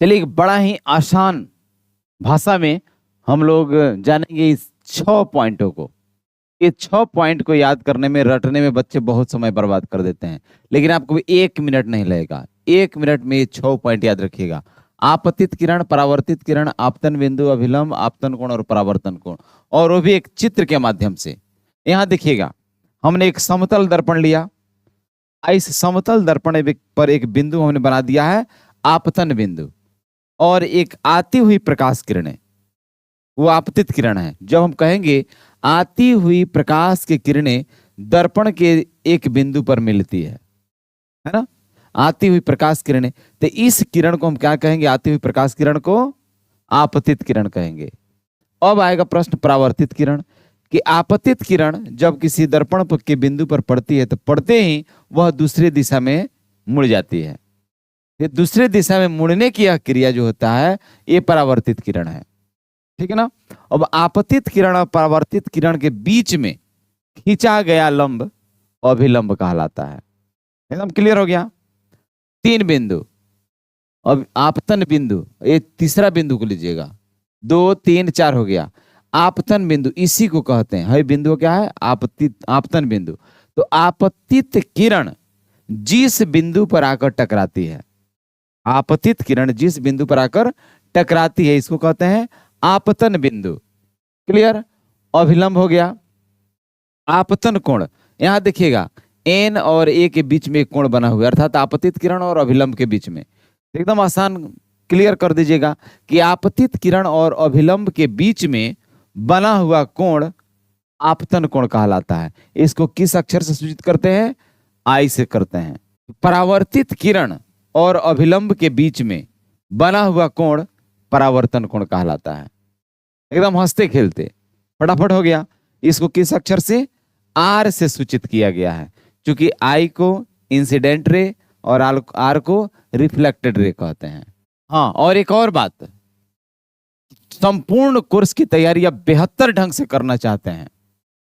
चलिए, एक बड़ा ही आसान भाषा में हम लोग जानेंगे इस 6 पॉइंटों को। ये 6 पॉइंट को याद करने में, रटने में बच्चे बहुत समय बर्बाद कर देते हैं, लेकिन आपको 1 मिनट नहीं लगेगा। 1 मिनट में ये 6 पॉइंट याद रखिएगा। आपतित किरण, परावर्तित किरण, आपतन बिंदु, अभिलंब, आपतन कोण और परावर्तन कोण, और वो भी एक चित्र के माध्यम से। यहाँ देखिएगा, हमने एक समतल दर्पण लिया। इस समतल दर्पण पर एक बिंदु हमने बना दिया है आपतन बिंदु, और एक आती हुई प्रकाश किरणें, वो आपतित किरण है। जब हम कहेंगे आती हुई प्रकाश की किरणें दर्पण के एक बिंदु पर मिलती है ना, आती हुई प्रकाश किरणें, तो इस किरण को हम क्या कहेंगे? आती हुई प्रकाश किरण को आपतित किरण कहेंगे। अब आएगा प्रश्न परावर्तित किरण, कि आपतित किरण जब किसी दर्पण के बिंदु पर पड़ती है तो पड़ते ही वह दूसरी दिशा में मुड़ जाती है। ये दूसरे दिशा में मुड़ने की यह क्रिया जो होता है, ये परावर्तित किरण है। ठीक है ना। अब आपतित किरण और परावर्तित किरण के बीच में खींचा गया लंब अभिलंब कहलाता है। एकदम क्लियर हो गया। 3 बिंदु, अब आपतन बिंदु, ये तीसरा बिंदु को लीजिएगा। 2, 3, 4 हो गया। आपतन बिंदु इसी को कहते हैं, है बिंदु क्या है? आपतन बिंदु। तो आपतित किरण जिस बिंदु पर आकर टकराती है, आपतित किरण जिस बिंदु पर आकर टकराती है, इसको कहते हैं आपतन बिंदु। क्लियर। अभिलंब हो गया। आपतन कोण, यहां देखिएगा एन और ए के बीच में एक कोण बना हुआ है, अर्थात आपतित किरण और अभिलंब के बीच में। एकदम आसान, क्लियर कर दीजिएगा कि आपतित किरण और अभिलंब के बीच में बना हुआ कोण आपतन कोण कहलाता है। इसको किस अक्षर से सूचित करते हैं? आई से करते हैं। परावर्तित किरण और अभिलंब के बीच में बना हुआ कोण परावर्तन कोण कहलाता है। एकदम हंसते खेलते फटाफट हो गया। इसको किस अक्षर से? आर से सूचित किया गया है, क्योंकि आई को इंसिडेंट रे और आर को रिफ्लेक्टेड रे कहते हैं। हाँ, और एक और बात, संपूर्ण कोर्स की तैयारी आप बेहतर ढंग से करना चाहते हैं,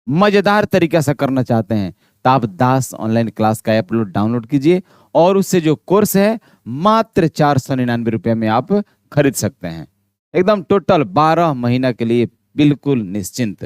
मजेदार तरीके से करना चाहते हैं, तो आप दास ऑनलाइन क्लास का ऐप डाउनलोड कीजिए और उससे जो कोर्स है मात्र 499 रुपये में आप खरीद सकते हैं। एकदम टोटल 12 महीना के लिए बिल्कुल निश्चिंत।